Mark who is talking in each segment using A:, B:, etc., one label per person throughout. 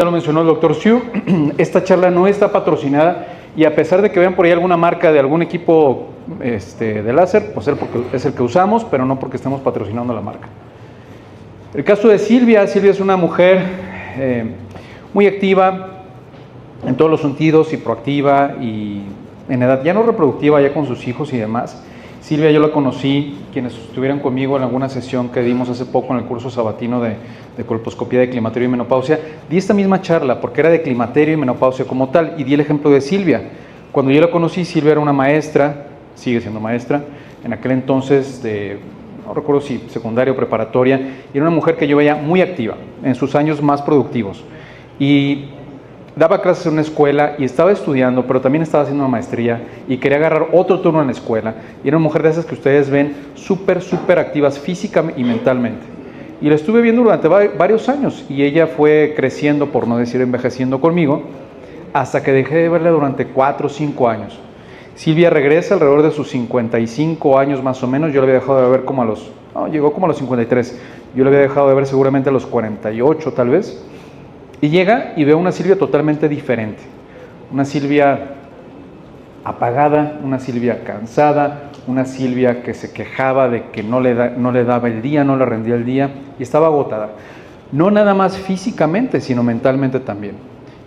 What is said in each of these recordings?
A: Ya lo mencionó el doctor Siu, esta charla no está patrocinada y a pesar de que vean por ahí alguna marca de algún equipo de láser, pues es el que usamos, pero no porque estemos patrocinando la marca. El caso de Silvia es una mujer muy activa en todos los sentidos y proactiva y en edad ya no reproductiva, ya con sus hijos y demás. Silvia yo la conocí, quienes estuvieron conmigo en alguna sesión que dimos hace poco en el curso sabatino de colposcopía de climaterio y menopausia, di esta misma charla porque era de climaterio y menopausia como tal y di el ejemplo de Silvia. Cuando yo la conocí, Silvia era una maestra, sigue siendo maestra, en aquel entonces no recuerdo si secundaria o preparatoria, y era una mujer que yo veía muy activa, en sus años más productivos. Y daba clases en una escuela y estaba estudiando, pero también estaba haciendo una maestría y quería agarrar otro turno en la escuela. Y era una mujer de esas que ustedes ven súper activas física y mentalmente. Y la estuve viendo durante varios años y ella fue creciendo, por no decir envejeciendo conmigo, hasta que dejé de verla durante 4 o 5 años. Silvia regresa alrededor de sus 55 años más o menos. Yo la había dejado de ver llegó como a los 53. Yo la había dejado de ver seguramente a los 48 tal vez. Y llega y ve una Silvia totalmente diferente. Una Silvia apagada, una Silvia cansada, una Silvia que se quejaba de que no le daba el día, no le rendía el día y estaba agotada. No nada más físicamente, sino mentalmente también.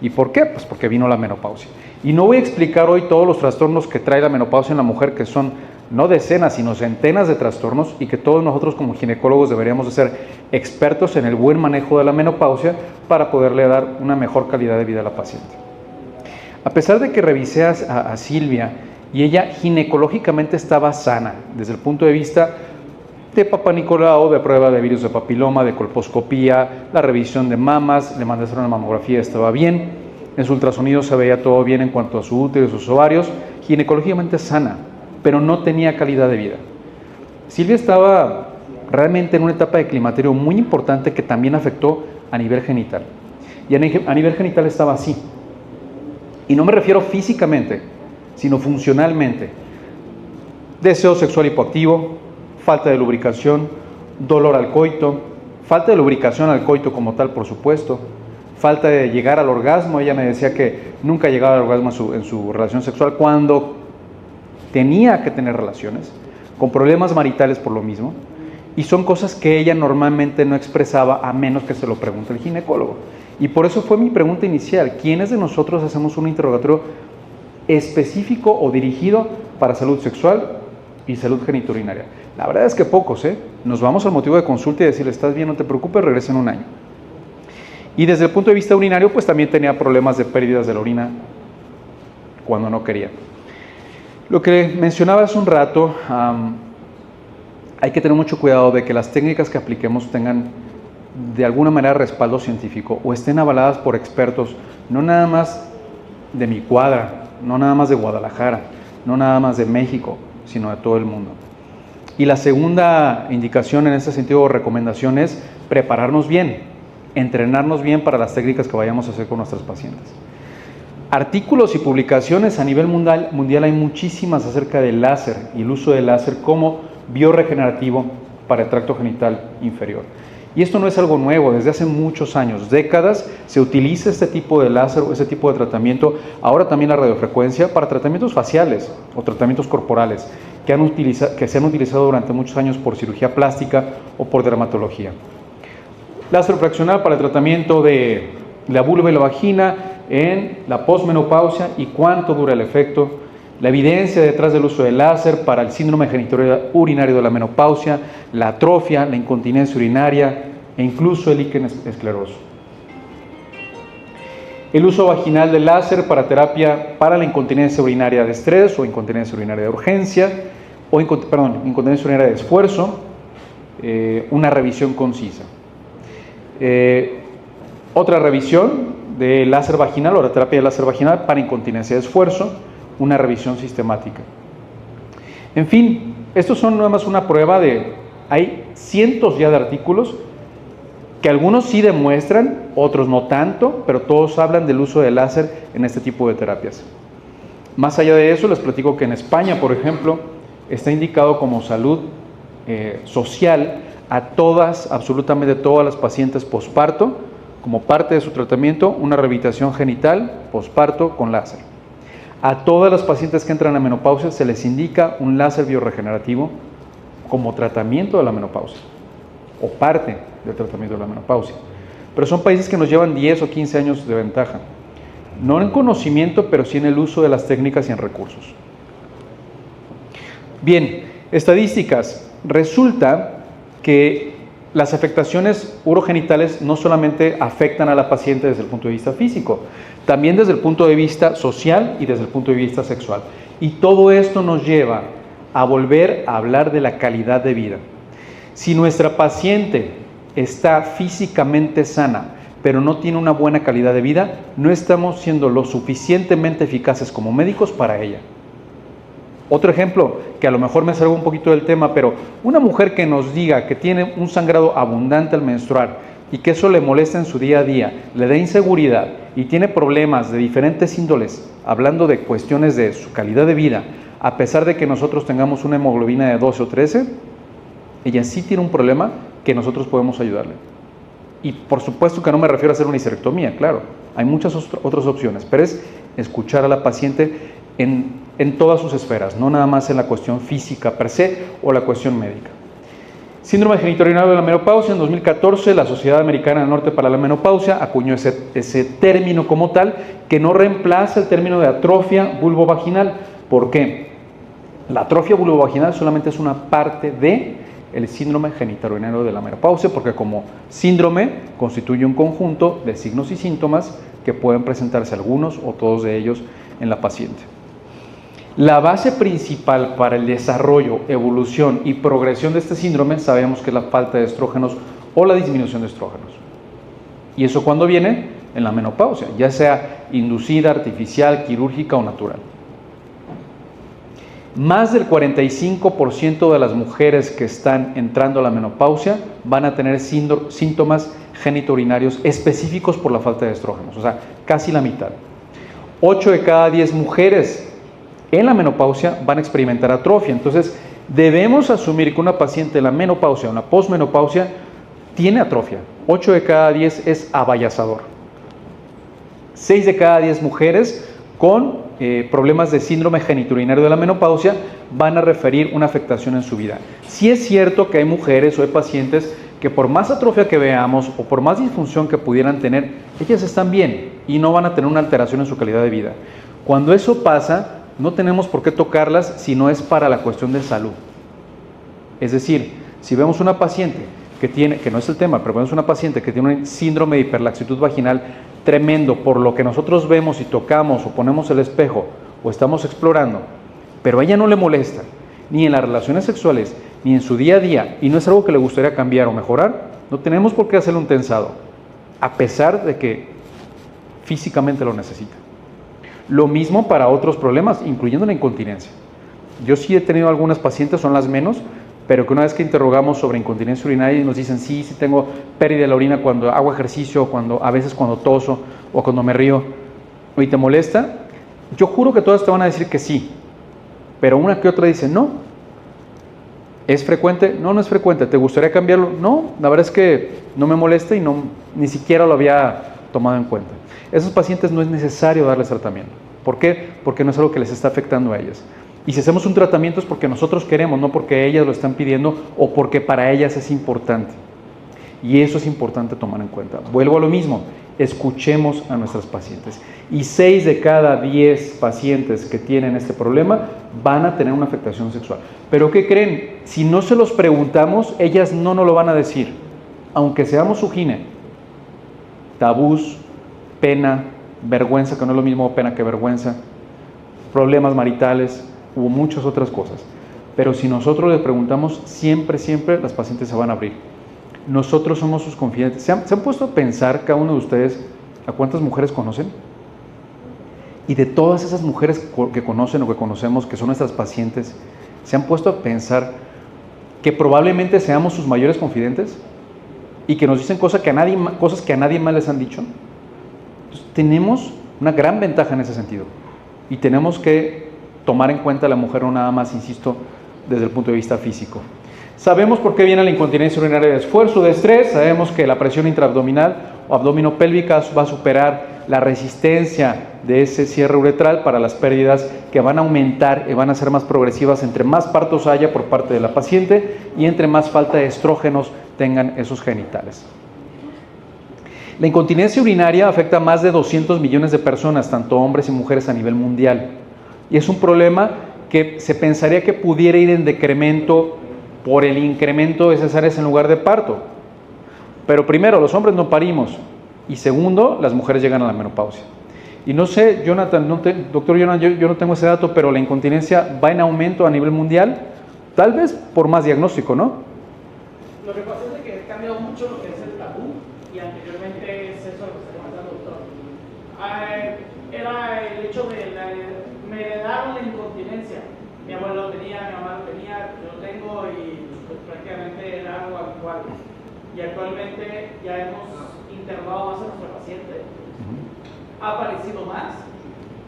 A: ¿Y por qué? Pues porque vino la menopausia. Y no voy a explicar hoy todos los trastornos que trae la menopausia en la mujer, que son no decenas, sino centenas de trastornos y que todos nosotros como ginecólogos deberíamos de ser expertos en el buen manejo de la menopausia para poderle dar una mejor calidad de vida a la paciente. A pesar de que revisé a Silvia y ella ginecológicamente estaba sana desde el punto de vista de Papá Nicolau, de prueba de virus de papiloma, de colposcopía, la revisión de mamas, le mandé a hacer una mamografía, estaba bien, en su ultrasonido se veía todo bien en cuanto a su útero y sus ovarios, ginecológicamente sana, pero no tenía calidad de vida. Silvia estaba realmente en una etapa de climaterio muy importante que también afectó a nivel genital. Y a nivel genital estaba así. Y no me refiero físicamente, sino funcionalmente. Deseo sexual hipoactivo, falta de lubricación, dolor al coito, falta de lubricación al coito como tal, por supuesto, falta de llegar al orgasmo. Ella me decía que nunca llegaba al orgasmo en su relación sexual cuando tenía que tener relaciones, con problemas maritales por lo mismo, y son cosas que ella normalmente no expresaba a menos que se lo pregunte el ginecólogo. Y por eso fue mi pregunta inicial: ¿quiénes de nosotros hacemos un interrogatorio específico o dirigido para salud sexual y salud genitourinaria? La verdad es que pocos, Nos vamos al motivo de consulta y decirle: ¿estás bien? No te preocupes, regresa en un año. Y desde el punto de vista urinario, pues también tenía problemas de pérdidas de la orina cuando no quería. Lo que mencionaba hace un rato, hay que tener mucho cuidado de que las técnicas que apliquemos tengan de alguna manera respaldo científico o estén avaladas por expertos, no nada más de mi cuadra, no nada más de Guadalajara, no nada más de México, sino de todo el mundo. Y la segunda indicación en ese sentido o recomendación es prepararnos bien, entrenarnos bien para las técnicas que vayamos a hacer con nuestras pacientes. Artículos y publicaciones a nivel mundial hay muchísimas acerca del láser y el uso del láser como bioregenerativo para el tracto genital inferior. Y esto no es algo nuevo, desde hace muchos años, décadas, se utiliza este tipo de láser o este tipo de tratamiento, ahora también la radiofrecuencia, para tratamientos faciales o tratamientos corporales que se han utilizado durante muchos años por cirugía plástica o por dermatología. Láser fraccional para el tratamiento de la vulva y la vagina en la posmenopausia y cuánto dura el efecto. La evidencia detrás del uso del láser para el síndrome genitourinario de la menopausia, la atrofia, la incontinencia urinaria e incluso el líquen escleroso. El uso vaginal del láser para terapia para la incontinencia urinaria de estrés o incontinencia urinaria de urgencia, o incontinencia urinaria de esfuerzo, una revisión concisa. Otra revisión de láser vaginal o la terapia de láser vaginal para incontinencia de esfuerzo, una revisión sistemática. En fin, estos son nada más una prueba hay cientos ya de artículos que algunos sí demuestran, otros no tanto, pero todos hablan del uso del láser en este tipo de terapias. Más allá de eso, les platico que en España, por ejemplo, está indicado como salud social a absolutamente todas las pacientes posparto como parte de su tratamiento, una rehabilitación genital posparto con láser. A todas las pacientes que entran a menopausia se les indica un láser bioregenerativo como tratamiento de la menopausia o parte del tratamiento de la menopausia. Pero son países que nos llevan 10 o 15 años de ventaja. No en conocimiento, pero sí en el uso de las técnicas y en recursos. Bien, estadísticas. Resulta que las afectaciones urogenitales no solamente afectan a la paciente desde el punto de vista físico, también desde el punto de vista social y desde el punto de vista sexual. Y todo esto nos lleva a volver a hablar de la calidad de vida. Si nuestra paciente está físicamente sana, pero no tiene una buena calidad de vida, no estamos siendo lo suficientemente eficaces como médicos para ella. Otro ejemplo, que a lo mejor me salgo un poquito del tema, pero una mujer que nos diga que tiene un sangrado abundante al menstruar y que eso le molesta en su día a día, le da inseguridad y tiene problemas de diferentes índoles, hablando de cuestiones de su calidad de vida, a pesar de que nosotros tengamos una hemoglobina de 12 o 13, ella sí tiene un problema que nosotros podemos ayudarle. Y por supuesto que no me refiero a hacer una histerectomía, claro, hay muchas otras opciones, pero es escuchar a la paciente en todas sus esferas, no nada más en la cuestión física per se o la cuestión médica. Síndrome genitourinario de la menopausia. En 2014, la Sociedad Americana del Norte para la Menopausia acuñó ese término como tal, que no reemplaza el término de atrofia vulvovaginal. ¿Por qué? La atrofia vulvovaginal solamente es una parte del síndrome genitourinario de la menopausia, porque como síndrome constituye un conjunto de signos y síntomas que pueden presentarse algunos o todos de ellos en la paciente. La base principal para el desarrollo, evolución y progresión de este síndrome sabemos que es la falta de estrógenos o la disminución de estrógenos. ¿Y eso cuándo viene? En la menopausia, ya sea inducida, artificial, quirúrgica o natural. Más del 45% de las mujeres que están entrando a la menopausia van a tener síntomas genitourinarios específicos por la falta de estrógenos, o sea, casi la mitad. 8 de cada 10 mujeres en la menopausia van a experimentar atrofia. Entonces, debemos asumir que una paciente en la menopausia o en la posmenopausia tiene atrofia. 8 de cada 10 es abayazador. 6 de cada 10 mujeres con problemas de síndrome genitourinario de la menopausia van a referir una afectación en su vida. Sí es cierto que hay mujeres o hay pacientes que por más atrofia que veamos o por más disfunción que pudieran tener, ellas están bien y no van a tener una alteración en su calidad de vida. Cuando eso pasa, no tenemos por qué tocarlas si no es para la cuestión de salud. Es decir, si vemos una paciente que no es el tema, pero vemos una paciente que tiene un síndrome de hiperlaxitud vaginal tremendo por lo que nosotros vemos y tocamos o ponemos el espejo o estamos explorando, pero a ella no le molesta, ni en las relaciones sexuales, ni en su día a día, y no es algo que le gustaría cambiar o mejorar, no tenemos por qué hacerle un tensado, a pesar de que físicamente lo necesita. Lo mismo para otros problemas, incluyendo la incontinencia. Yo sí he tenido algunas pacientes, son las menos, pero que una vez que interrogamos sobre incontinencia urinaria y nos dicen, sí tengo pérdida de la orina cuando hago ejercicio, a veces cuando toso o cuando me río, ¿y te molesta? Yo juro que todas te van a decir que sí, pero una que otra dice, no. ¿Es frecuente? No, no es frecuente. ¿Te gustaría cambiarlo? No, la verdad es que no me molesta y ni siquiera lo había tomado en cuenta. Esos pacientes no es necesario darles tratamiento. ¿Por qué? Porque no es algo que les está afectando a ellas. Y si hacemos un tratamiento es porque nosotros queremos, no porque ellas lo están pidiendo o porque para ellas es importante. Y eso es importante tomar en cuenta. Vuelvo a lo mismo, escuchemos a nuestras pacientes. Y 6 de cada 10 pacientes que tienen este problema van a tener una afectación sexual. Pero ¿qué creen? Si no se los preguntamos, ellas no nos lo van a decir. Aunque seamos su gine. Tabús, pena, vergüenza, que no es lo mismo pena que vergüenza, problemas maritales, hubo muchas otras cosas. Pero si nosotros les preguntamos, siempre las pacientes se van a abrir. Nosotros somos sus confidentes. ¿Se han puesto a pensar cada uno de ustedes a cuántas mujeres conocen? Y de todas esas mujeres que conocen o que conocemos, que son nuestras pacientes, ¿se han puesto a pensar que probablemente seamos sus mayores confidentes? Y que nos dicen cosas que a nadie más les han dicho. Entonces, tenemos una gran ventaja en ese sentido. Y tenemos que tomar en cuenta a la mujer, no nada más, insisto, desde el punto de vista físico. Sabemos por qué viene la incontinencia urinaria de esfuerzo, de estrés. Sabemos que la presión intraabdominal o abdominopélvica va a superar la resistencia de ese cierre uretral para las pérdidas que van a aumentar y van a ser más progresivas entre más partos haya por parte de la paciente y entre más falta de estrógenos tengan esos genitales. La incontinencia urinaria afecta a más de 200 millones de personas, tanto hombres y mujeres a nivel mundial. Y es un problema que se pensaría que pudiera ir en decremento por el incremento de cesáreas en lugar de parto. Pero primero, los hombres no parimos. Y segundo, las mujeres llegan a la menopausia. Y no sé, Jonathan, doctor Jonathan, yo no tengo ese dato, pero la incontinencia va en aumento a nivel mundial, tal vez por más diagnóstico, ¿no?
B: Lo que pasa es que ha cambiado mucho lo que es el tabú, y anteriormente es eso lo que está comentando el doctor. Era el hecho de me heredaron la incontinencia. Mi abuelo lo tenía, mi mamá lo tenía, yo lo tengo y pues, prácticamente era algo habitual. Y actualmente ya hemos interrogado más a nuestro paciente. Ha aparecido más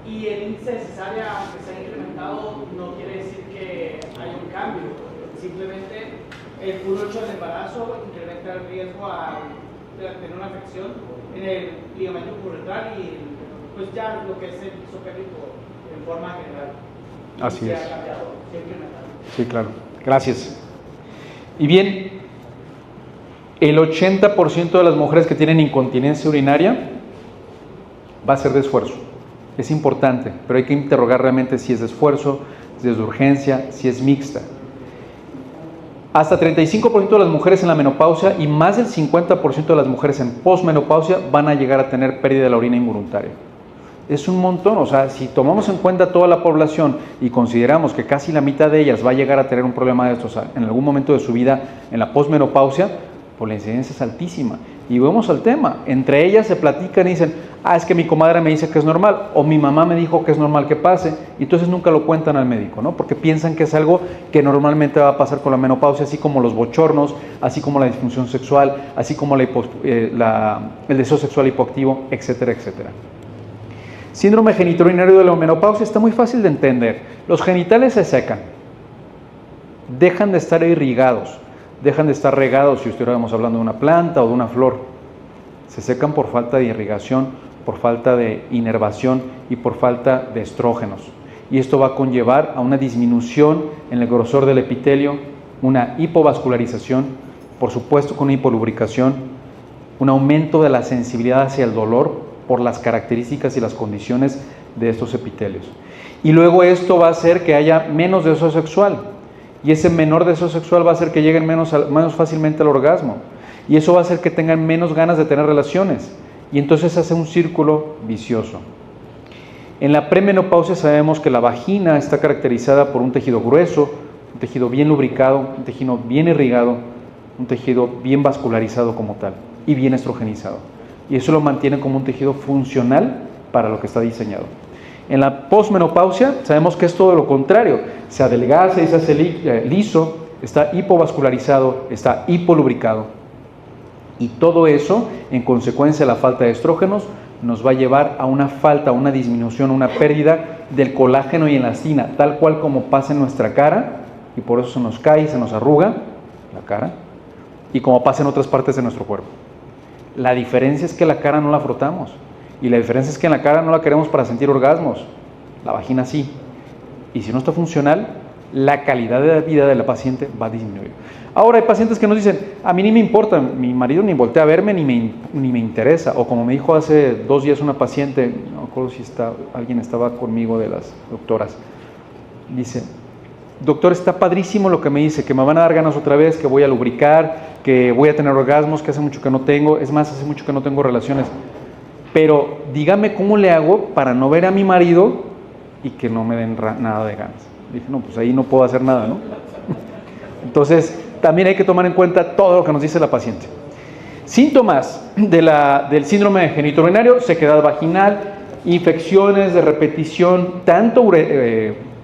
B: y el índice de cesárea, aunque se ha incrementado, no quiere decir que haya un cambio. Simplemente el puro hecho del embarazo incrementa el riesgo de tener una afección en el ligamento uretral y pues ya lo que es el piso pélvico en forma general.
A: Así es.
B: Se ha cambiado, se ha incrementado.
A: Sí, claro. Gracias. Y bien, el 80% de las mujeres que tienen incontinencia urinaria va a ser de esfuerzo. Es importante, pero hay que interrogar realmente si es de esfuerzo, si es de urgencia, si es mixta. Hasta 35% de las mujeres en la menopausia y más del 50% de las mujeres en posmenopausia van a llegar a tener pérdida de la orina involuntaria. Es un montón, o sea, si tomamos en cuenta toda la población y consideramos que casi la mitad de ellas va a llegar a tener un problema de estos en algún momento de su vida en la posmenopausia, pues la incidencia es altísima. Y vamos al tema, entre ellas se platican y dicen, es que mi comadre me dice que es normal, o mi mamá me dijo que es normal que pase, y entonces nunca lo cuentan al médico, ¿no? Porque piensan que es algo que normalmente va a pasar con la menopausia, así como los bochornos, así como la disfunción sexual, así como el deseo sexual hipoactivo, etcétera, etcétera. Síndrome genitourinario de la menopausia está muy fácil de entender. Los genitales se secan, dejan de estar irrigados, dejan de estar regados si estuviéramos hablando de una planta o de una flor. Se secan por falta de irrigación, por falta de inervación y por falta de estrógenos. Y esto va a conllevar a una disminución en el grosor del epitelio, una hipovascularización, por supuesto con una hipolubricación, un aumento de la sensibilidad hacia el dolor por las características y las condiciones de estos epitelios. Y luego esto va a hacer que haya menos deseo sexual. Y ese menor deseo sexual va a hacer que lleguen menos fácilmente al orgasmo. Y eso va a hacer que tengan menos ganas de tener relaciones. Y entonces hace un círculo vicioso. En la premenopausia sabemos que la vagina está caracterizada por un tejido grueso, un tejido bien lubricado, un tejido bien irrigado, un tejido bien vascularizado como tal y bien estrogenizado. Y eso lo mantiene como un tejido funcional para lo que está diseñado. En la posmenopausia sabemos que es todo lo contrario, se adelgaza y se hace liso, está hipovascularizado, está hipolubricado. Y todo eso, en consecuencia de la falta de estrógenos, nos va a llevar a una falta, a una disminución, a una pérdida del colágeno y elastina, tal cual como pasa en nuestra cara, y por eso se nos cae y se nos arruga la cara, y como pasa en otras partes de nuestro cuerpo. La diferencia es que la cara no la frotamos. Y la diferencia es que en la cara no la queremos para sentir orgasmos, la vagina sí. Y si no está funcional, la calidad de vida de la paciente va a disminuir. Ahora hay pacientes que nos dicen, a mí ni me importa, mi marido ni voltea a verme ni me interesa. O como me dijo hace 2 días una paciente, no me acuerdo si alguien estaba conmigo de las doctoras, dice, doctor, está padrísimo lo que me dice, que me van a dar ganas otra vez, que voy a lubricar, que voy a tener orgasmos, que hace mucho que no tengo, es más, hace mucho que no tengo relaciones. Pero dígame cómo le hago para no ver a mi marido y que no me den nada de ganas. Dije, no, pues ahí no puedo hacer nada, ¿no? Entonces, también hay que tomar en cuenta todo lo que nos dice la paciente. Síntomas del síndrome genitourinario: sequedad vaginal, infecciones de repetición, tanto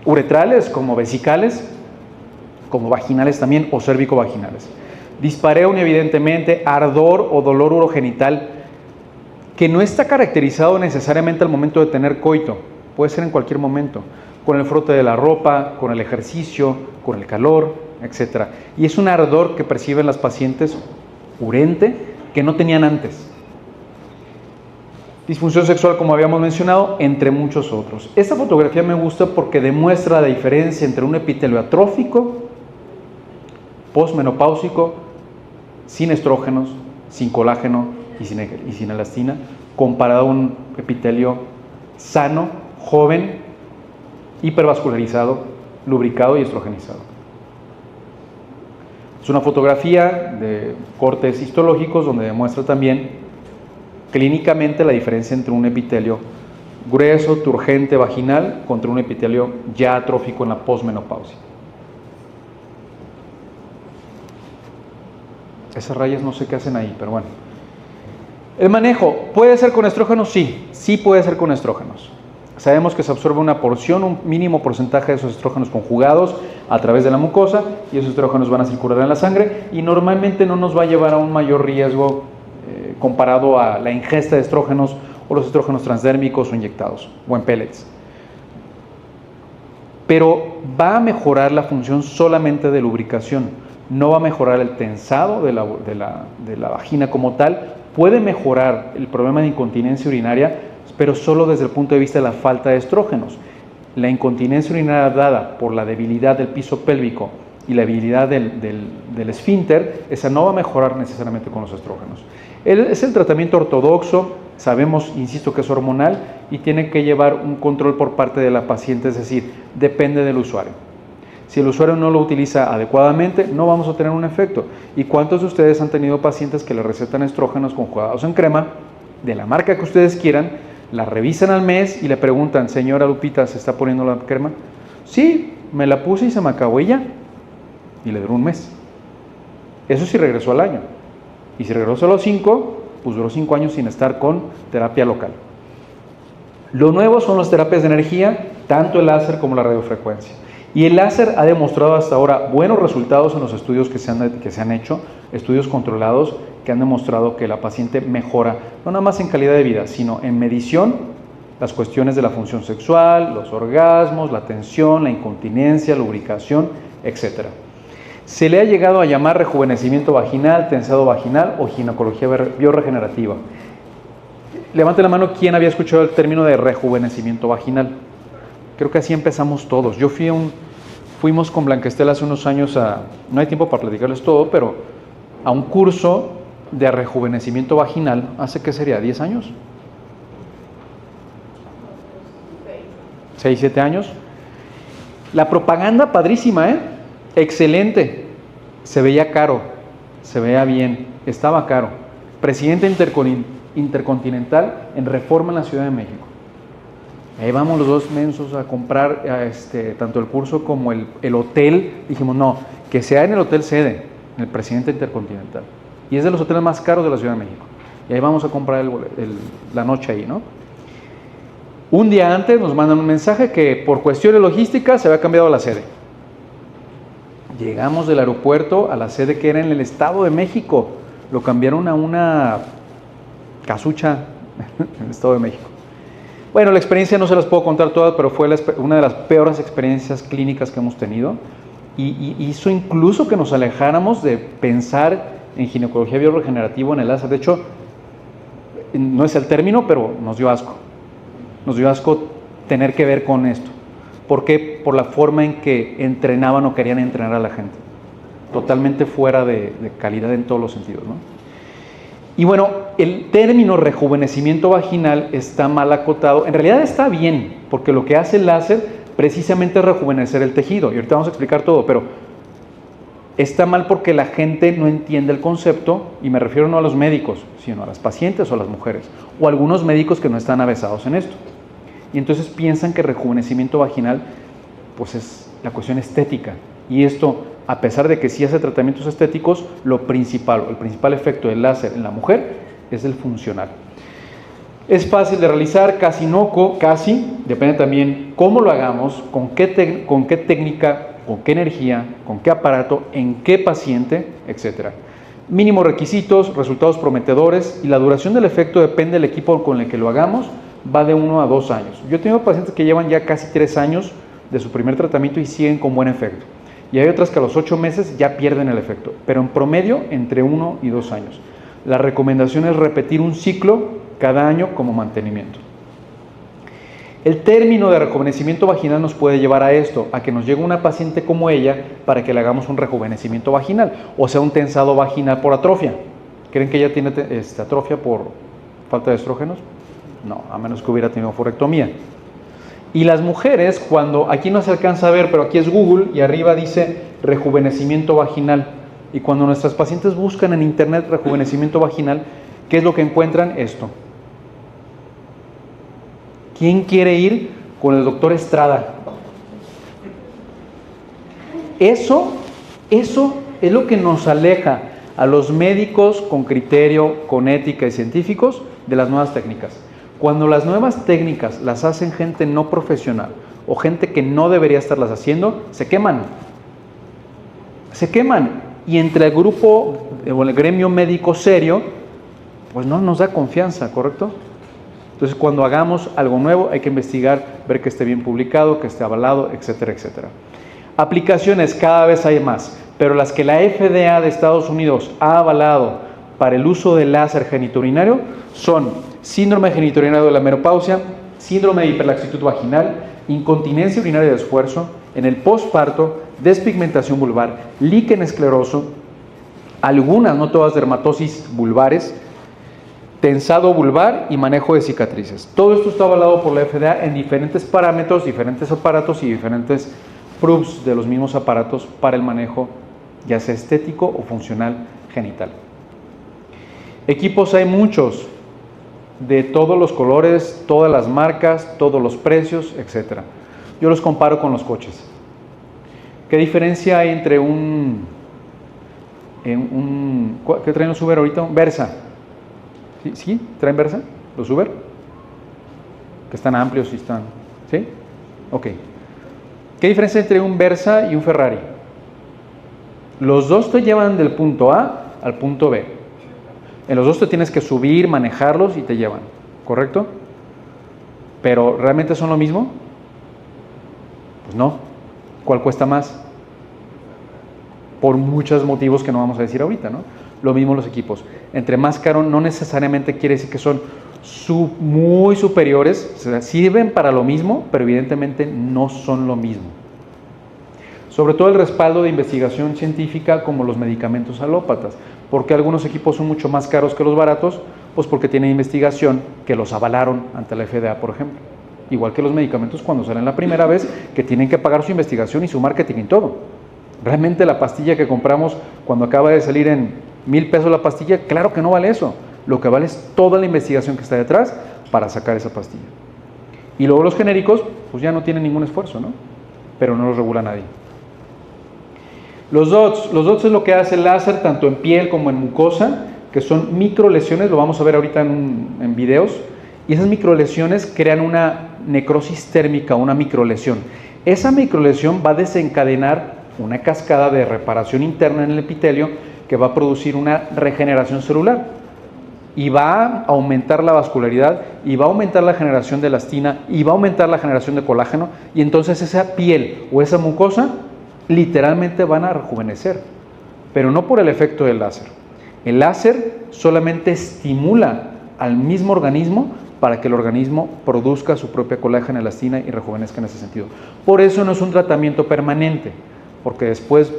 A: uretrales como vesicales, como vaginales también, o cérvico-vaginales. Dispareo evidentemente, ardor o dolor urogenital, que no está caracterizado necesariamente al momento de tener coito, puede ser en cualquier momento, con el frote de la ropa, con el ejercicio, con el calor, etc. Y es un ardor que perciben las pacientes urente que no tenían antes. disfunción sexual, como habíamos mencionado, entre muchos otros. Esta fotografía me gusta porque demuestra la diferencia entre un epitelio atrófico, posmenopáusico, sin estrógenos, sin colágeno y sin elastina, comparado a un epitelio sano, joven, hipervascularizado, lubricado y estrogenizado. Es una fotografía de cortes histológicos donde demuestra también clínicamente la diferencia entre un epitelio grueso, turgente, vaginal, contra un epitelio ya atrófico en la posmenopausia. Esas rayas no sé qué hacen ahí, pero bueno. El manejo, ¿puede ser con estrógenos? Sí, sí puede ser con estrógenos. Sabemos que se absorbe una porción, un mínimo porcentaje de esos estrógenos conjugados a través de la mucosa y esos estrógenos van a circular en la sangre y normalmente no nos va a llevar a un mayor riesgo comparado a la ingesta de estrógenos o los estrógenos transdérmicos o inyectados o en pellets. Pero va a mejorar la función solamente de lubricación, no va a mejorar el tensado de la vagina como tal. Puede mejorar el problema de incontinencia urinaria, pero solo desde el punto de vista de la falta de estrógenos. La incontinencia urinaria dada por la debilidad del piso pélvico y la debilidad del esfínter, esa no va a mejorar necesariamente con los estrógenos. Es el tratamiento ortodoxo, sabemos, insisto, que es hormonal y tiene que llevar un control por parte de la paciente, es decir, depende del usuario. Si el usuario no lo utiliza adecuadamente, no vamos a tener un efecto. ¿Y cuántos de ustedes han tenido pacientes que le recetan estrógenos conjugados en crema, de la marca que ustedes quieran, la revisan al mes y le preguntan, señora Lupita, ¿se está poniendo la crema? Sí, me la puse y se me acabó y ya. Y le duró un mes. Eso sí regresó al año. Y si regresó a los 5, pues duró 5 años sin estar con terapia local. Lo nuevo son las terapias de energía, tanto el láser como la radiofrecuencia. Y el láser ha demostrado hasta ahora buenos resultados en los estudios que se han hecho, estudios controlados, que han demostrado que la paciente mejora, no nada más en calidad de vida, sino en medición, las cuestiones de la función sexual, los orgasmos, la tensión, la incontinencia, lubricación, etc. Se le ha llegado a llamar rejuvenecimiento vaginal, tensado vaginal o ginecología biorregenerativa. Levante la mano quien había escuchado el término de rejuvenecimiento vaginal. Creo que así empezamos todos. Yo fuimos con Blanca Estela hace unos años no hay tiempo para platicarles todo, pero a un curso de rejuvenecimiento vaginal, ¿hace qué sería? ¿10 años? 6, 7 años. La propaganda padrísima, excelente. Se veía caro, se veía bien, estaba caro. Presidente intercontinental en Reforma en la Ciudad de México. Ahí vamos los dos mensos a comprar tanto el curso como el hotel. Dijimos, no, que sea en el Hotel Sede, en el Presidente Intercontinental. Y es de los hoteles más caros de la Ciudad de México. Y ahí vamos a comprar la noche ahí, ¿no? Un día antes nos mandan un mensaje que por cuestiones logísticas se había cambiado la sede. Llegamos del aeropuerto a la sede que era en el Estado de México. Lo cambiaron a una casucha en el Estado de México. Bueno, la experiencia no se las puedo contar todas, pero fue una de las peores experiencias clínicas que hemos tenido y hizo incluso que nos alejáramos de pensar en ginecología biorregenerativa en el láser. De hecho, no es el término, pero nos dio asco. Nos dio asco tener que ver con esto. ¿Por qué? Por la forma en que entrenaban o querían entrenar a la gente. Totalmente fuera de calidad en todos los sentidos, ¿no? Y bueno, el término rejuvenecimiento vaginal está mal acotado. En realidad está bien, porque lo que hace el láser precisamente es rejuvenecer el tejido. Y ahorita vamos a explicar todo, pero está mal porque la gente no entiende el concepto, y me refiero no a los médicos, sino a las pacientes o a las mujeres, o a algunos médicos que no están avesados en esto. Y entonces piensan que rejuvenecimiento vaginal, pues es la cuestión estética. Y esto, a pesar de que sí hace tratamientos estéticos, el principal efecto del láser en la mujer es el funcional. Es fácil de realizar, casi, depende también cómo lo hagamos, con qué técnica, con qué energía, con qué aparato, en qué paciente, etc. Mínimos requisitos, resultados prometedores, y la duración del efecto depende del equipo con el que lo hagamos, va de 1 a 2 años. Yo tengo pacientes que llevan ya casi 3 años de su primer tratamiento y siguen con buen efecto. Y hay otras que a los 8 meses ya pierden el efecto, pero en promedio entre 1 y 2 años. La recomendación es repetir un ciclo cada año como mantenimiento. El término de rejuvenecimiento vaginal nos puede llevar a esto, a que nos llegue una paciente como ella para que le hagamos un rejuvenecimiento vaginal, o sea, un tensado vaginal por atrofia. ¿Creen que ella tiene atrofia por falta de estrógenos? No, a menos que hubiera tenido furectomía. Y las mujeres, cuando, aquí no se alcanza a ver, pero aquí es Google y arriba dice rejuvenecimiento vaginal. Y cuando nuestras pacientes buscan en internet rejuvenecimiento vaginal, ¿qué es lo que encuentran? Esto. ¿Quién quiere ir con el doctor Estrada? Eso es lo que nos aleja a los médicos con criterio, con ética y científicos de las nuevas técnicas. Cuando las nuevas técnicas las hacen gente no profesional o gente que no debería estarlas haciendo, se queman. Se queman. Y entre el grupo o el gremio médico serio, pues no nos da confianza, ¿correcto? Entonces, cuando hagamos algo nuevo, hay que investigar, ver que esté bien publicado, que esté avalado, etcétera, etcétera. Aplicaciones cada vez hay más, pero las que la FDA de Estados Unidos ha avalado para el uso del láser genitourinario son síndrome genitourinario de la menopausia, síndrome de hiperlaxitud vaginal, incontinencia urinaria de esfuerzo, en el posparto, despigmentación vulvar, líquen escleroso, algunas, no todas, dermatosis vulvares, tensado vulvar y manejo de cicatrices. Todo esto está avalado por la FDA en diferentes parámetros, diferentes aparatos y diferentes proofs de los mismos aparatos para el manejo, ya sea estético o funcional genital. Equipos hay muchos, de todos los colores, todas las marcas, todos los precios, etc. Yo los comparo con los coches. ¿Qué diferencia hay entre ¿qué traen los Uber ahorita? Versa. ¿Sí? ¿Traen Versa? ¿Los Uber? Que están amplios y están... ¿Sí? Ok. ¿Qué diferencia hay entre un Versa y un Ferrari? Los dos te llevan del punto A al punto B. En los dos te tienes que subir, manejarlos y te llevan. ¿Correcto? ¿Pero realmente son lo mismo? Pues no. ¿Cuál cuesta más? Por muchos motivos que no vamos a decir ahorita, ¿no? Lo mismo los equipos. Entre más caro no necesariamente quiere decir que son muy superiores, o sea, sirven para lo mismo, pero evidentemente no son lo mismo. Sobre todo el respaldo de investigación científica como los medicamentos alópatas. ¿Por qué algunos equipos son mucho más caros que los baratos? Pues porque tienen investigación que los avalaron ante la FDA, por ejemplo. Igual que los medicamentos cuando salen la primera vez, que tienen que pagar su investigación y su marketing y todo. Realmente la pastilla que compramos cuando acaba de salir en $1,000 la pastilla, claro que no vale eso. Lo que vale es toda la investigación que está detrás para sacar esa pastilla. Y luego los genéricos, pues ya no tienen ningún esfuerzo, ¿no? Pero no los regula nadie. Los DOTS es lo que hace el láser tanto en piel como en mucosa, que son microlesiones, lo vamos a ver ahorita en videos, y esas microlesiones crean una necrosis térmica, una microlesión. Esa microlesión va a desencadenar una cascada de reparación interna en el epitelio que va a producir una regeneración celular y va a aumentar la vascularidad y va a aumentar la generación de elastina y va a aumentar la generación de colágeno, y entonces esa piel o esa mucosa literalmente van a rejuvenecer, pero no por el efecto del láser. El láser solamente estimula al mismo organismo para que el organismo produzca su propia colágeno, elastina y rejuvenezca en ese sentido. Por eso no es un tratamiento permanente, porque después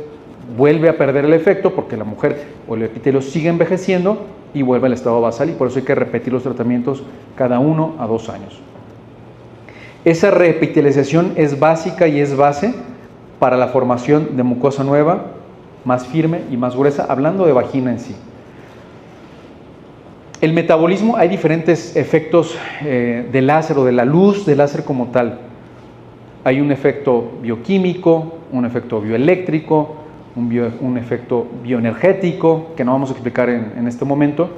A: vuelve a perder el efecto porque la mujer o el epitelio sigue envejeciendo y vuelve al estado basal, y por eso hay que repetir los tratamientos cada 1 a 2 años. Esa reepitelización es básica y es base para la formación de mucosa nueva, más firme y más gruesa, hablando de vagina en sí. El metabolismo, hay diferentes efectos del láser o de la luz del láser como tal. Hay un efecto bioquímico, un efecto bioeléctrico, un efecto bioenergético, que no vamos a explicar en este momento,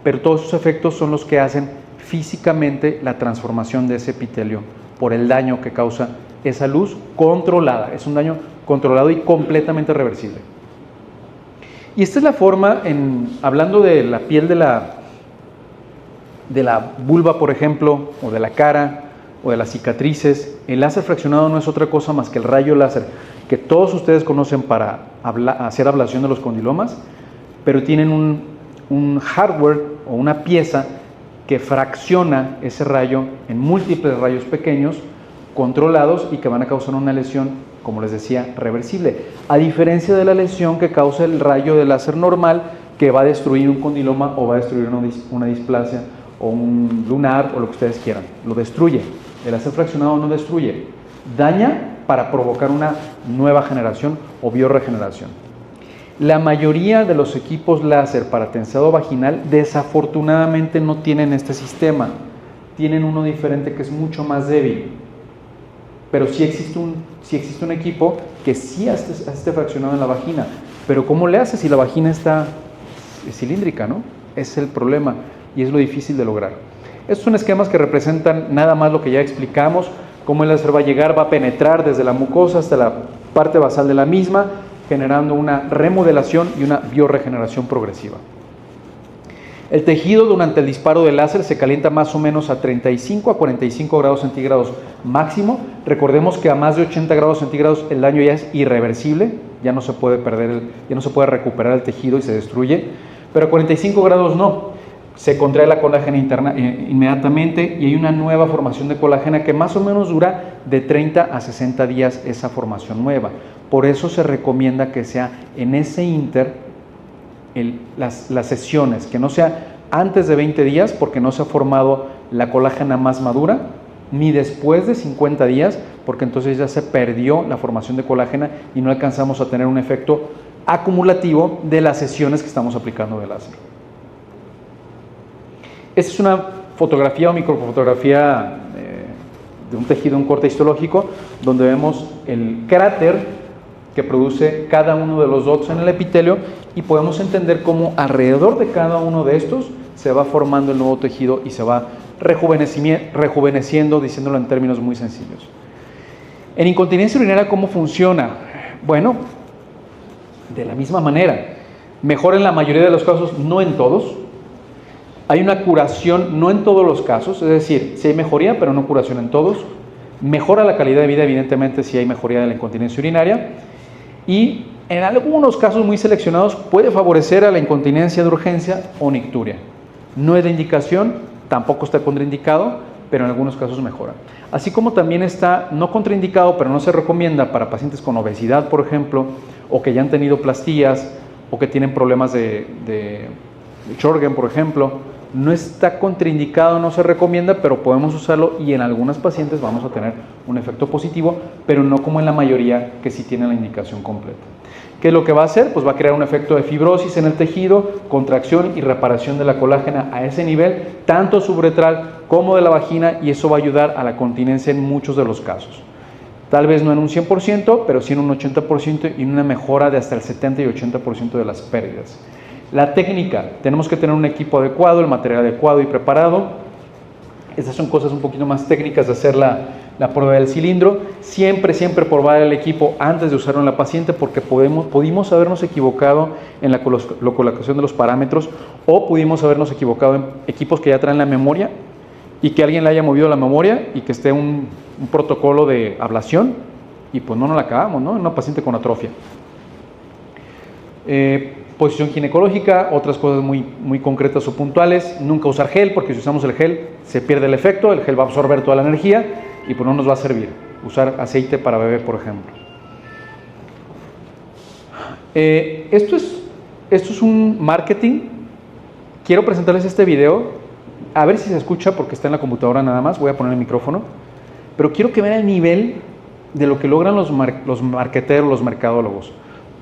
A: pero todos esos efectos son los que hacen físicamente la transformación de ese epitelio por el daño que causa esa luz controlada. Es un daño controlado y completamente reversible. Y esta es la forma, hablando de la piel de la vulva, por ejemplo, o de la cara, o de las cicatrices. El láser fraccionado no es otra cosa más que el rayo láser que todos ustedes conocen para hacer ablación de los condilomas, pero tienen un hardware o una pieza que fracciona ese rayo en múltiples rayos pequeños, controlados y que van a causar una lesión, como les decía, reversible. A diferencia de la lesión que causa el rayo de láser normal, que va a destruir un condiloma o va a destruir una displasia o un lunar o lo que ustedes quieran. Lo destruye. El láser fraccionado no destruye. Daña para provocar una nueva generación o biorregeneración. La mayoría de los equipos láser para tensado vaginal desafortunadamente no tienen este sistema. Tienen uno diferente que es mucho más débil. Pero sí existe un equipo que sí esté fraccionado en la vagina. Pero ¿cómo le hace si la vagina está cilíndrica, no? Es el problema y es lo difícil de lograr. Estos son esquemas que representan nada más lo que ya explicamos, cómo el láser va a llegar, va a penetrar desde la mucosa hasta la parte basal de la misma, generando una remodelación y una biorregeneración progresiva. El tejido durante el disparo del láser se calienta más o menos a 35 a 45 grados centígrados máximo. Recordemos que a más de 80 grados centígrados el daño ya es irreversible, ya no se puede ya no se puede recuperar el tejido y se destruye, pero a 45 grados no. Se contrae la colágena interna inmediatamente y hay una nueva formación de colágena que más o menos dura de 30 a 60 días esa formación nueva. Por eso se recomienda que sea en ese las sesiones, que no sea antes de 20 días porque no se ha formado la colágena más madura, ni después de 50 días porque entonces ya se perdió la formación de colágena y no alcanzamos a tener un efecto acumulativo de las sesiones que estamos aplicando de láser. Esta es una fotografía o microfotografía de un tejido, un corte histológico, donde vemos el cráter que produce cada uno de los dots en el epitelio y podemos entender cómo alrededor de cada uno de estos se va formando el nuevo tejido y se va rejuveneciendo, diciéndolo en términos muy sencillos. En incontinencia urinaria, ¿cómo funciona? Bueno, de la misma manera. Mejor en la mayoría de los casos, no en todos. Hay una curación, no en todos los casos, es decir, sí hay mejoría, pero no curación en todos. Mejora la calidad de vida, evidentemente, si hay mejoría de la incontinencia urinaria. Y en algunos casos muy seleccionados puede favorecer a la incontinencia de urgencia o nicturia. No es la indicación, tampoco está contraindicado, pero en algunos casos mejora. Así como también está no contraindicado, pero no se recomienda para pacientes con obesidad, por ejemplo, o que ya han tenido plastías, o que tienen problemas de Sjögren, por ejemplo. No está contraindicado, no se recomienda, pero podemos usarlo y en algunas pacientes vamos a tener un efecto positivo, pero no como en la mayoría que sí tienen la indicación completa. ¿Qué es lo que va a hacer? Pues va a crear un efecto de fibrosis en el tejido, contracción y reparación de la colágena a ese nivel, tanto suburetral como de la vagina, y eso va a ayudar a la continencia en muchos de los casos. Tal vez no en un 100%, pero sí en un 80% y una mejora de hasta el 70 y 80% de las pérdidas. La técnica, tenemos que tener un equipo adecuado, el material adecuado y preparado. Estas son cosas un poquito más técnicas de hacer la prueba del cilindro. Siempre probar el equipo antes de usarlo en la paciente porque pudimos habernos equivocado en la colocación de los parámetros o pudimos habernos equivocado en equipos que ya traen la memoria y que alguien le haya movido la memoria y que esté un protocolo de ablación y pues no la acabamos, ¿no? En una paciente con atrofia. Posición ginecológica, otras cosas muy concretas o puntuales. Nunca usar gel, porque si usamos el gel se pierde el efecto, el gel va a absorber toda la energía y pues no nos va a servir. Usar aceite para bebé, por ejemplo. Esto es un marketing. Quiero presentarles este video, a ver si se escucha porque está en la computadora nada más, voy a poner el micrófono, pero quiero que vean el nivel de lo que logran los marketeros, los mercadólogos.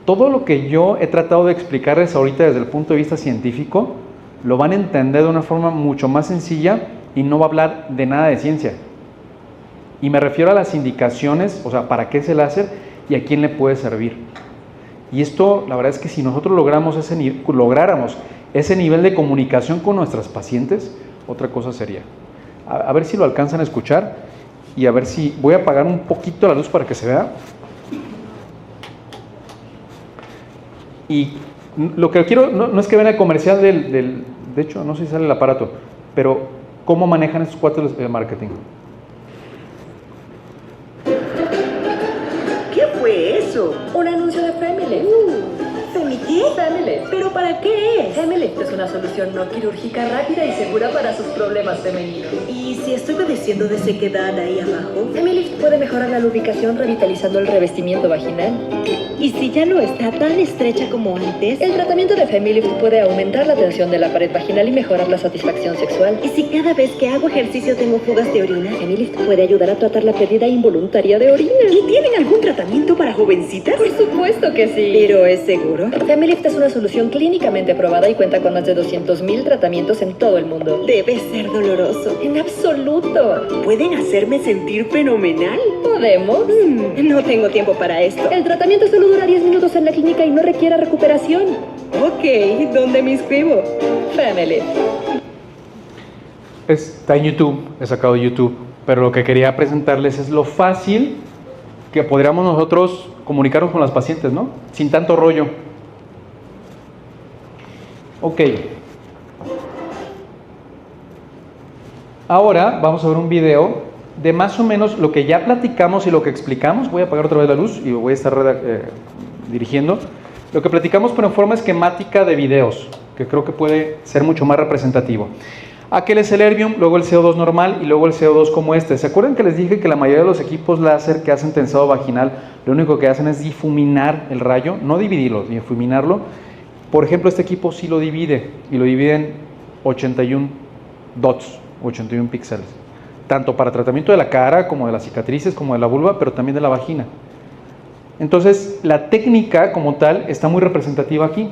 A: Todo lo que yo he tratado de explicarles ahorita desde el punto de vista científico, lo van a entender de una forma mucho más sencilla y no va a hablar de nada de ciencia. Y me refiero a las indicaciones, o sea, para qué es el láser y a quién le puede servir. Y esto, la verdad es que si nosotros lográramos ese nivel de comunicación con nuestras pacientes, otra cosa sería. A ver si lo alcanzan a escuchar y a ver si... Voy a apagar un poquito la luz para que se vea. Y lo que quiero, no es que vean el comercial de hecho, no sé si sale el aparato, pero ¿cómo manejan estos cuates de marketing?
C: ¿Qué fue eso?
D: Un anuncio de Femile.
C: Se ¿Mi qué?
D: Femilift.
C: ¿Pero para qué?
D: Femilift es una solución no quirúrgica rápida y segura para sus problemas femeninos.
C: ¿Y si estoy padeciendo de sequedad ahí abajo?
D: Femilift puede mejorar la lubricación revitalizando el revestimiento vaginal.
C: ¿Y si ya no está tan estrecha como antes?
D: El tratamiento de Femilift puede aumentar la tensión de la pared vaginal y mejorar la satisfacción sexual.
C: ¿Y si cada vez que hago ejercicio tengo fugas de orina?
D: Femilift puede ayudar a tratar la pérdida involuntaria de orina.
C: ¿Y tienen algún tratamiento para jovencitas?
D: Por supuesto que sí.
C: ¿Pero es seguro?
D: Femilift es una solución clínicamente probada y cuenta con más de 200,000 tratamientos en todo el mundo.
C: Debe ser doloroso.
D: En absoluto.
C: ¿Pueden hacerme sentir fenomenal?
D: ¿Podemos?
C: No tengo tiempo para esto.
D: El tratamiento solo dura 10 minutos en la clínica y no requiere recuperación.
C: Ok, ¿dónde me inscribo?
D: Femilift.
A: Está en YouTube, he sacado de YouTube, pero lo que quería presentarles es lo fácil que podríamos nosotros comunicarnos con las pacientes, ¿no? Sin tanto rollo. Ok. Ahora vamos a ver un video de más o menos lo que ya platicamos y lo que explicamos. Voy a apagar otra vez la luz y voy a estar dirigiendo. Lo que platicamos, pero en forma esquemática de videos, que creo que puede ser mucho más representativo. Aquel es el Erbium, luego el CO2 normal y luego el CO2 como este. ¿Se acuerdan que les dije que la mayoría de los equipos láser que hacen tensado vaginal, lo único que hacen es difuminar el rayo, no dividirlo, difuminarlo? Por ejemplo, este equipo sí lo divide y lo divide en 81 dots, 81 píxeles, tanto para tratamiento de la cara como de las cicatrices, como de la vulva, pero también de la vagina. Entonces, la técnica como tal está muy representativa aquí.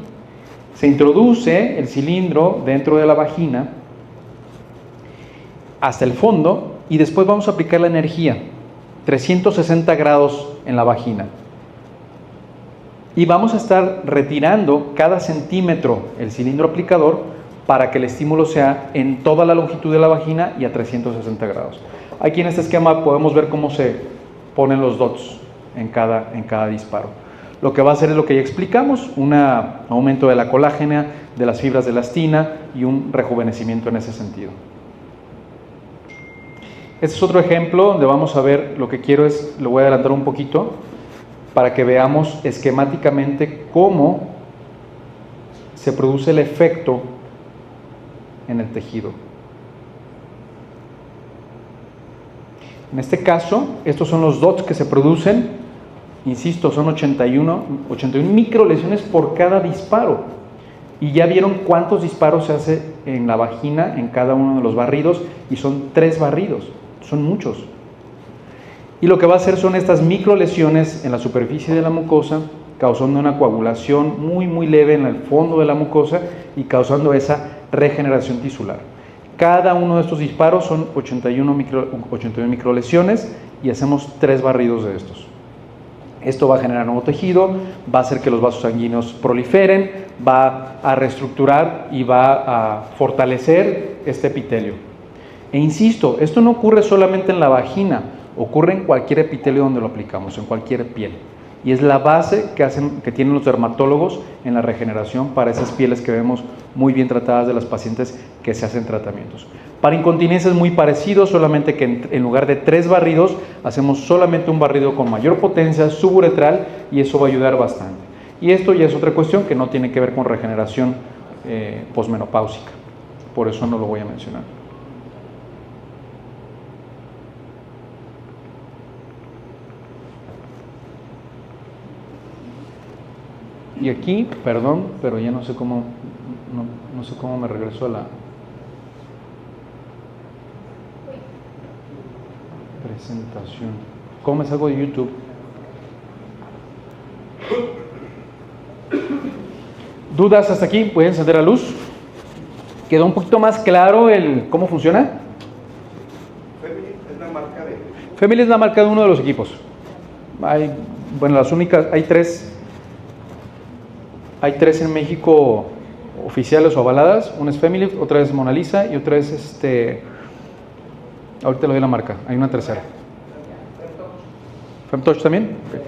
A: Se introduce el cilindro dentro de la vagina hasta el fondo y después vamos a aplicar la energía, 360 grados en la vagina. Y vamos a estar retirando cada centímetro el cilindro aplicador para que el estímulo sea en toda la longitud de la vagina y a 360 grados. Aquí en este esquema podemos ver cómo se ponen los dots en cada disparo. Lo que va a hacer es lo que ya explicamos, un aumento de la colágena, de las fibras de elastina y un rejuvenecimiento en ese sentido. Este es otro ejemplo donde vamos a ver, lo que quiero es, lo voy a adelantar un poquito, para que veamos esquemáticamente cómo se produce el efecto en el tejido. En este caso, estos son los dots que se producen, insisto, son 81 microlesiones por cada disparo. Y ya vieron cuántos disparos se hace en la vagina en cada uno de los barridos, y son 3 barridos, son muchos. Y lo que va a hacer son estas microlesiones en la superficie de la mucosa, causando una coagulación muy leve en el fondo de la mucosa y causando esa regeneración tisular. Cada uno de estos disparos son 81 microlesiones y hacemos 3 barridos de estos. Esto va a generar nuevo tejido, va a hacer que los vasos sanguíneos proliferen, va a reestructurar y va a fortalecer este epitelio. E insisto, esto no ocurre solamente en la vagina, ocurre en cualquier epitelio donde lo aplicamos, en cualquier piel. Y es la base que tienen los dermatólogos en la regeneración para esas pieles que vemos muy bien tratadas de las pacientes que se hacen tratamientos. Para incontinencia es muy parecido, solamente que en lugar de 3 barridos, hacemos solamente un barrido con mayor potencia suburetral y eso va a ayudar bastante. Y esto ya es otra cuestión que no tiene que ver con regeneración posmenopáusica, por eso no lo voy a mencionar. Y aquí, perdón, pero ya no sé cómo, no sé cómo me regreso a la presentación. ¿Cómo me salgo de YouTube? ¿Dudas hasta aquí? Voy a encender la luz. ¿Quedó un poquito más claro cómo funciona?
E: Femilift es la marca de...
A: Femilift es la marca de uno de los equipos. Hay tres en México oficiales o avaladas. Una es Femilift, otra es Mona Lisa y otra es ahorita le doy la marca, hay una tercera. ¿Femtouch también? Okay.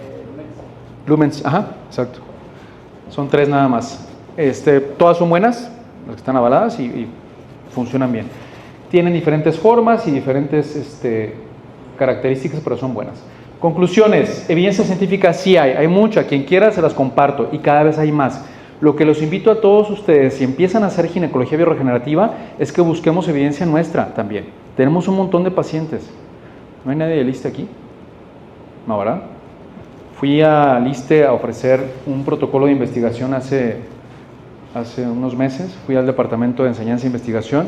A: Lumens, ajá, exacto. Son 3 nada más. Todas son buenas, las que están avaladas y funcionan bien. Tienen diferentes formas y diferentes características, pero son buenas. Conclusiones, evidencia científica sí hay mucha, quien quiera se las comparto y cada vez hay más. Lo que los invito a todos ustedes, si empiezan a hacer ginecología biorregenerativa, es que busquemos evidencia nuestra también. Tenemos un montón de pacientes. ¿No hay nadie de Liste aquí? No, ¿verdad? Fui a Liste a ofrecer un protocolo de investigación hace unos meses. Fui al departamento de enseñanza e investigación.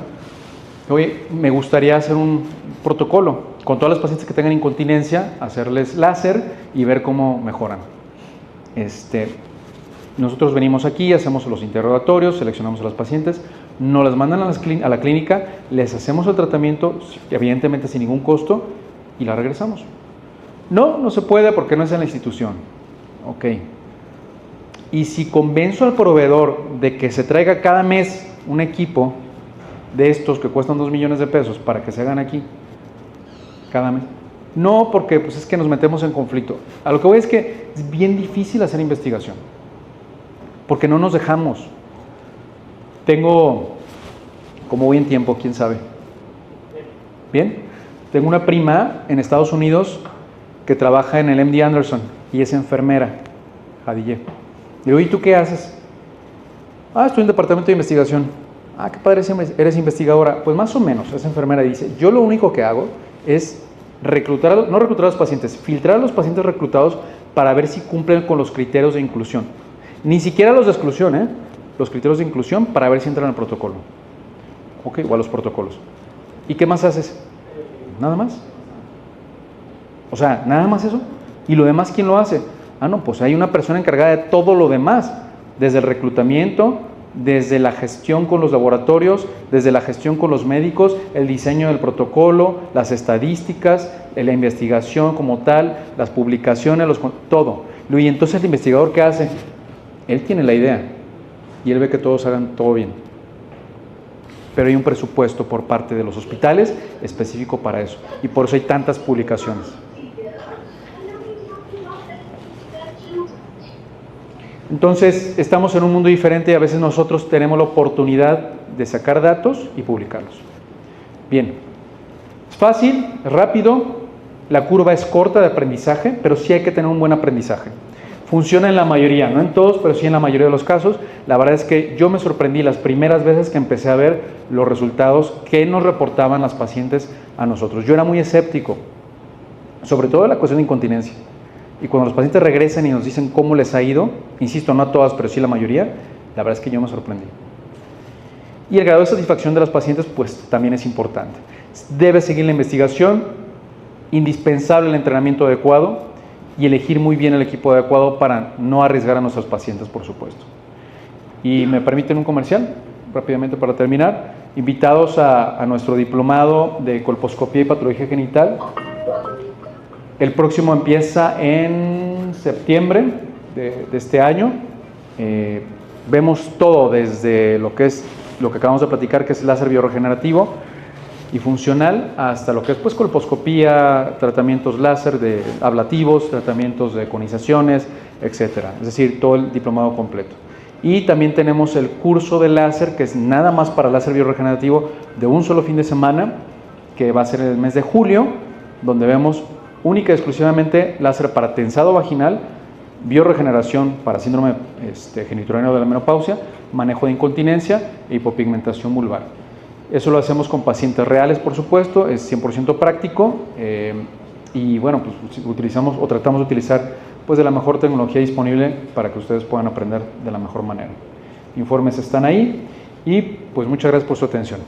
A: Oye, me gustaría hacer un protocolo con todas las pacientes que tengan incontinencia, hacerles láser y ver cómo mejoran. Nosotros venimos aquí, hacemos los interrogatorios, seleccionamos a las pacientes, nos las mandan a la clínica, les hacemos el tratamiento, evidentemente sin ningún costo, y la regresamos. No se puede porque no es en la institución. Ok. Y si convenzo al proveedor de que se traiga cada mes un equipo de estos que cuestan 2 millones de pesos para que se hagan aquí, cada mes. No, porque pues es que nos metemos en conflicto. A lo que voy es que es bien difícil hacer investigación, porque no nos dejamos. Tengo, como voy en tiempo, quién sabe. Bien, tengo una prima en Estados Unidos que trabaja en el MD Anderson y es enfermera, Jadille. Le digo, ¿y tú qué haces? Estoy en el departamento de investigación. Qué padre, eres investigadora. Pues más o menos, es enfermera. Dice, yo lo único que hago es no reclutar a los pacientes, filtrar a los pacientes reclutados para ver si cumplen con los criterios de inclusión. Ni siquiera los de exclusión, los criterios de inclusión para ver si entran al protocolo. Ok, o a los protocolos. ¿Y qué más haces? Nada más. O sea, nada más eso. ¿Y lo demás quién lo hace? No, pues hay una persona encargada de todo lo demás, desde el reclutamiento, desde la gestión con los laboratorios, desde la gestión con los médicos, el diseño del protocolo, las estadísticas, la investigación como tal, las publicaciones, todo. Y entonces el investigador, ¿qué hace? Él tiene la idea y él ve que todos hagan todo bien. Pero hay un presupuesto por parte de los hospitales específico para eso, y por eso hay tantas publicaciones. Entonces, estamos en un mundo diferente y a veces nosotros tenemos la oportunidad de sacar datos y publicarlos. Bien, es fácil, es rápido, la curva es corta de aprendizaje, pero sí hay que tener un buen aprendizaje. Funciona en la mayoría, no en todos, pero sí en la mayoría de los casos. La verdad es que yo me sorprendí las primeras veces que empecé a ver los resultados que nos reportaban las pacientes a nosotros. Yo era muy escéptico, sobre todo en la cuestión de incontinencia. Y cuando los pacientes regresan y nos dicen cómo les ha ido, insisto, no a todas, pero sí a la mayoría, la verdad es que yo me sorprendí. Y el grado de satisfacción de las pacientes, pues también es importante. Debe seguir la investigación, indispensable el entrenamiento adecuado y elegir muy bien el equipo adecuado para no arriesgar a nuestros pacientes, por supuesto. Y me permiten un comercial, rápidamente para terminar. Invitados a nuestro diplomado de colposcopía y patología genital. El próximo empieza en septiembre de este año. Vemos todo desde lo que acabamos de platicar, que es láser biorregenerativo y funcional, hasta lo que es pues colposcopía, tratamientos láser de ablativos, tratamientos de conizaciones, etcétera. Es decir, todo el diplomado completo. Y también tenemos el curso de láser, que es nada más para láser biorregenerativo, de un solo fin de semana, que va a ser en el mes de julio, donde vemos única y exclusivamente láser para tensado vaginal, biorregeneración para síndrome genitourineo de la menopausia, manejo de incontinencia e hipopigmentación vulvar. Eso lo hacemos con pacientes reales, por supuesto, es 100% práctico y bueno, pues utilizamos o tratamos de utilizar pues de la mejor tecnología disponible para que ustedes puedan aprender de la mejor manera. Informes están ahí y pues muchas gracias por su atención.